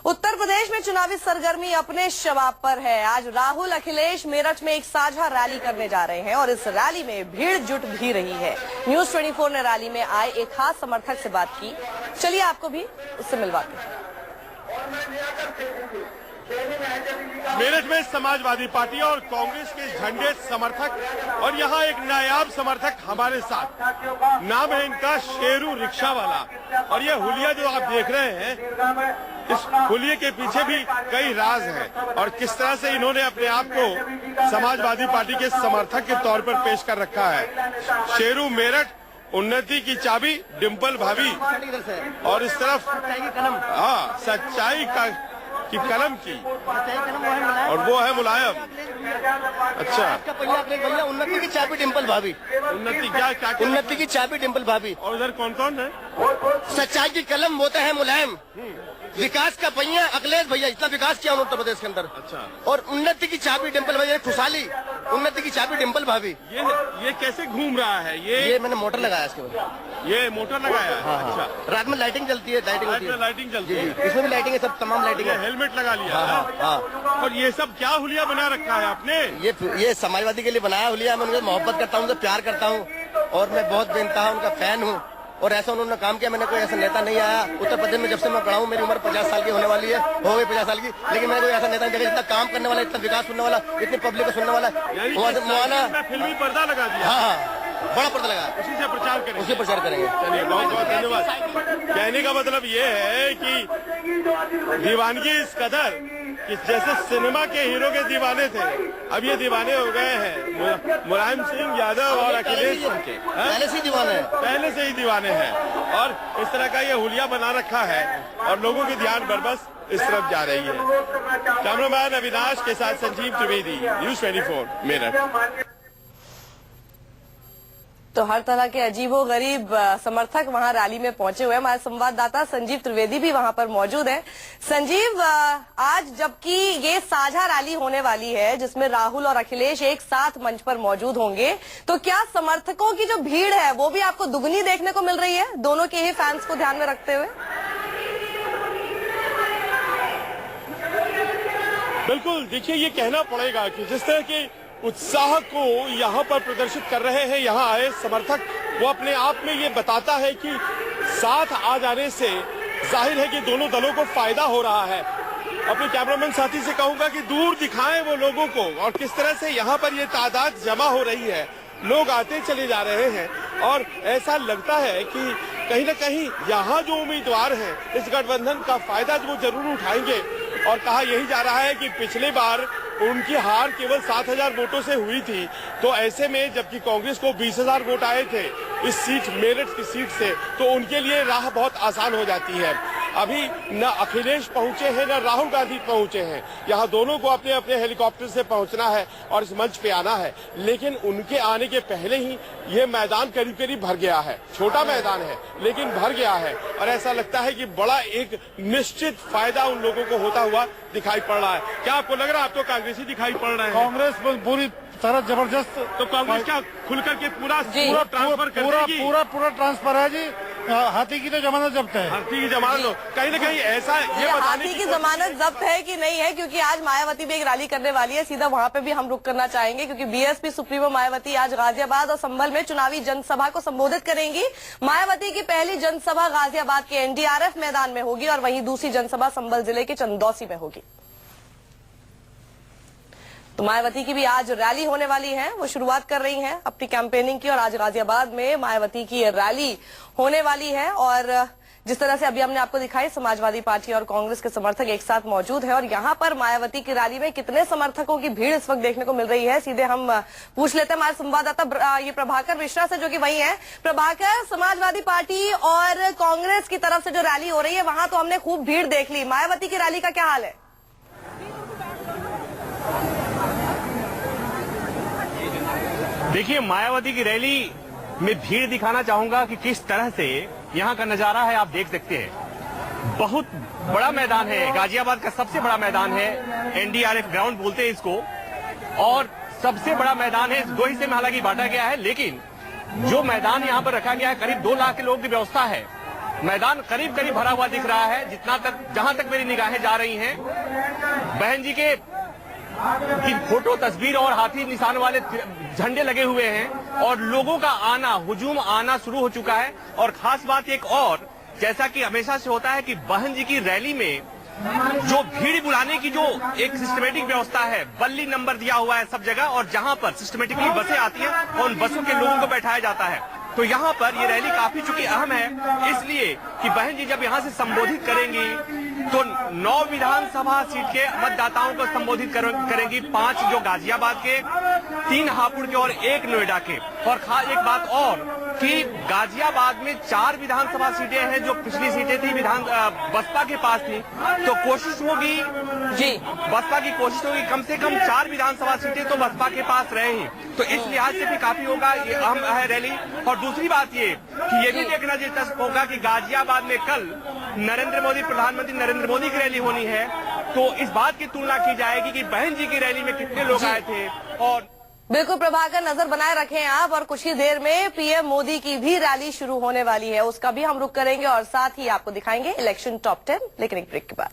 उत्तर प्रदेश में चुनावी सरगर्मी अपने शबाब पर है। आज राहुल अखिलेश मेरठ में एक साझा रैली करने जा रहे हैं और इस रैली में भीड़ जुट भी रही है। न्यूज 24 ने रैली में आए एक खास समर्थक से बात की। चलिए आपको भी उससे मिलवाते हैं। मेरठ में समाजवादी पार्टी और कांग्रेस के झंडे समर्थक और यहाँ एक नायाब समर्थक हमारे साथ। नाम है इनका शेरू रिक्शा वाला। और ये हुलिया जो आप देख रहे हैं, इस हुलिये के पीछे भी कई राज हैं और किस तरह से इन्होंने अपने आप को समाजवादी पार्टी के समर्थक के तौर पर पेश कर रखा है। शेरू मेरठ, उन्नति की चाबी डिम्पल भाभी, और इस तरफ सच्चाई की कलम की, और वो है मुलायम। अच्छा, भैया उन्नति की चाबी डिम्पल भाभी। उन्नति क्या उन्नति की चाबी डिम्पल भाभी। और उधर कौन कौन है? सच्चाई की कलम वो तो है मुलायम। विकास का पहिया अखिलेश भैया, इतना विकास किया उत्तर प्रदेश के अंदर। अच्छा, और उन्नति की चाबी डिम्पल भैया, खुशहाली। उन्नति की चाबी डिम्पल भाभी। ये कैसे घूम रहा है? ये मैंने मोटर लगाया इसके ऊपर। ये मोटर लगाया है। हाँ, अच्छा, रात में लाइटिंग चलती है। लाइटिंग चलती है। इसमें भी लाइटिंग है, सब तमाम लाइटिंग है। हेलमेट लगा लिया। हाँ। और ये सब क्या हुलिया बना रखा है आपने? ये समाजवादी के लिए बनाया हुलिया। मैं उनसे मोहब्बत करता हूँ, उनसे प्यार करता हूँ और मैं बहुत बेनतहा उनका फैन हूँ। और ऐसा उन्होंने काम किया, मैंने कोई ऐसा नेता नहीं आया उत्तर प्रदेश में। जब से मैं पढ़ा हूँ, मेरी उम्र 50 साल की होने वाली है, हो गई 50 साल की, लेकिन मैंने कोई ऐसा नेता नहीं देखा जितना काम करने वाला, इतना विकास सुनने वाला, इतनी पब्लिक को सुनने वाला। फिल्मी पर्दा लगा दिया। हाँ, बड़ा पर्दा लगा। उसी से प्रचार करेंगे। उसी प्रचार करेंगे। चलिए, बहुत बहुत धन्यवाद। कहने का मतलब ये है कि दीवानगी इस कदर कि जैसे सिनेमा के हीरो के दीवाने थे, अब ये दीवाने हो गए हैं मुलायम सिंह यादव और अखिलेश सिंह के। पहले से ही दीवाने हैं। पहले से ही दीवाने हैं। और इस तरह का ये हुलिया बना रखा है और लोगों की ध्यान बरबस इस तरफ जा रही है। कैमरामैन अविनाश के साथ संजीव त्रिवेदी, न्यूज 24 मेरठ। तो हर तरह के अजीबोगरीब समर्थक वहां रैली में पहुंचे हुए हैं। हमारे संवाददाता संजीव त्रिवेदी भी वहां पर मौजूद है। संजीव, आज जबकि ये साझा रैली होने वाली है जिसमें राहुल और अखिलेश एक साथ मंच पर मौजूद होंगे, तो क्या समर्थकों की जो भीड़ है वो भी आपको दुगनी देखने को मिल रही है, दोनों के ही फैंस को ध्यान में रखते हुए? बिल्कुल, देखिए, ये कहना पड़ेगा कि जिस तरह के उत्साह को यहाँ पर प्रदर्शित कर रहे हैं यहाँ आए समर्थक, वो अपने आप में ये बताता है कि साथ आ जाने से जाहिर है कि दोनों दलों को फायदा हो रहा है। अपने कैमरामैन साथी से कहूंगा कि दूर दिखाएं वो लोगों को, और किस तरह से यहाँ पर ये तादाद जमा हो रही है। लोग आते चले जा रहे हैं और ऐसा लगता है कि कहीं न कहीं यहाँ जो उम्मीदवार हैं इस गठबंधन का फायदा वो जरूर उठाएंगे। और कहा यही जा रहा है कि पिछली बार उनकी हार केवल 7,000 वोटों से हुई थी, तो ऐसे में जबकि कांग्रेस को 20,000 वोट आए थे इस सीट, मेरठ की सीट से, तो उनके लिए राह बहुत आसान हो जाती है। अभी न अखिलेश पहुंचे हैं न राहुल गांधी पहुंचे हैं। यहाँ दोनों को अपने अपने हेलीकॉप्टर से पहुंचना है और इस मंच पे आना है, लेकिन उनके आने के पहले ही ये मैदान करीब करीब भर गया है। छोटा मैदान है लेकिन भर गया है और ऐसा लगता है कि बड़ा एक निश्चित फायदा उन लोगों को होता हुआ दिखाई पड़ रहा है। क्या आपको लग रहा है? आप तो कांग्रेसी दिखाई पड़ रहे हैं। कांग्रेस पूरी तरह जबरदस्त। तो कांग्रेस क्या खुलकर के पूरा ट्रांसफर करेगी? पूरा ट्रांसफर है जी। हाथी की तो जमानत जब्त है। हाथी की जमानत कहीं न कहीं ऐसा ये हाथी की जमानत जब्त है कि नहीं है, क्योंकि आज मायावती भी एक रैली करने वाली है। सीधा वहां पे भी हम रुक करना चाहेंगे क्योंकि बीएसपी सुप्रीमो मायावती आज गाजियाबाद और संभल में चुनावी जनसभा को संबोधित करेंगी। मायावती की पहली जनसभा गाजियाबाद के एनडीआरएफ मैदान में होगी और वहीं दूसरी जनसभा संभल जिले के चंदौसी में होगी। तो मायावती की भी आज रैली होने वाली है। वो शुरुआत कर रही हैं अपनी कैंपेनिंग की और आज गाजियाबाद में मायावती की रैली होने वाली है। और जिस तरह से अभी हमने आपको दिखाई, समाजवादी पार्टी और कांग्रेस के समर्थक एक साथ मौजूद हैं और यहाँ पर मायावती की रैली में कितने समर्थकों की भीड़ इस वक्त देखने को मिल रही है, सीधे हम पूछ लेते हैं हमारे संवाददाता ये प्रभाकर मिश्रा से, जो कि वही है। प्रभाकर, समाजवादी पार्टी और कांग्रेस की तरफ से जो रैली हो रही है वहां तो हमने खूब भीड़ देख ली, मायावती की रैली का क्या हाल है? देखिए, मायावती की रैली में भीड़ दिखाना चाहूंगा कि किस तरह से यहाँ का नजारा है, आप देख सकते हैं। बहुत बड़ा मैदान है, गाजियाबाद का सबसे बड़ा मैदान है, एनडीआरएफ ग्राउंड बोलते हैं इसको, और सबसे बड़ा मैदान है। 2 हिस्से में हालांकि बांटा गया है, लेकिन जो मैदान यहाँ पर रखा गया है, करीब 2 लाख के लोगों की व्यवस्था है मैदान करीब करीब भरा हुआ दिख रहा है। जहां तक मेरी निगाहें जा रही हैं, बहन जी की फोटो तस्वीर और हाथी निशान वाले झंडे लगे हुए हैं और लोगों का आना, हुजूम आना शुरू हो चुका है। और खास बात एक और, जैसा कि हमेशा से होता है कि बहन जी की रैली में जो भीड़ बुलाने की जो एक सिस्टमेटिक व्यवस्था है, बल्ली नंबर दिया हुआ है सब जगह, और जहां पर सिस्टमेटिकली बसें आती हैं और उन बसों के लोगों को बैठाया जाता है। तो यहाँ पर ये रैली काफी चूंकि अहम है, इसलिए कि बहन जी जब यहाँ से संबोधित करेंगी तो 9 विधानसभा सीट के मतदाताओं को संबोधित करेंगी, 5 जो गाजियाबाद के, 3 हापुड़ के और 1 नोएडा के। और खास एक बात और कि गाजियाबाद में 4 विधानसभा सीटें हैं जो पिछली सीटें थी बसपा के पास थी। तो कोशिश होगी जी, बसपा की कोशिश होगी कम से कम 4 विधानसभा सीटें तो बसपा के पास रहे ही। तो इस लिहाज से भी काफी होगा, ये अहम है रैली। और दूसरी बात ये कि ये भी देखना दिलचस्प होगा कि गाजियाबाद में कल प्रधानमंत्री नरेंद्र मोदी की रैली होनी है, तो इस बात की तुलना की जाएगी कि बहन जी की रैली में कितने लोग आए थे। और बिल्कुल प्रभाकर, नजर बनाए रखें आप, और कुछ ही देर में पीएम मोदी की भी रैली शुरू होने वाली है, उसका भी हम रुख करेंगे और साथ ही आपको दिखाएंगे इलेक्शन टॉप 10, लेकिन एक ब्रेक के बाद।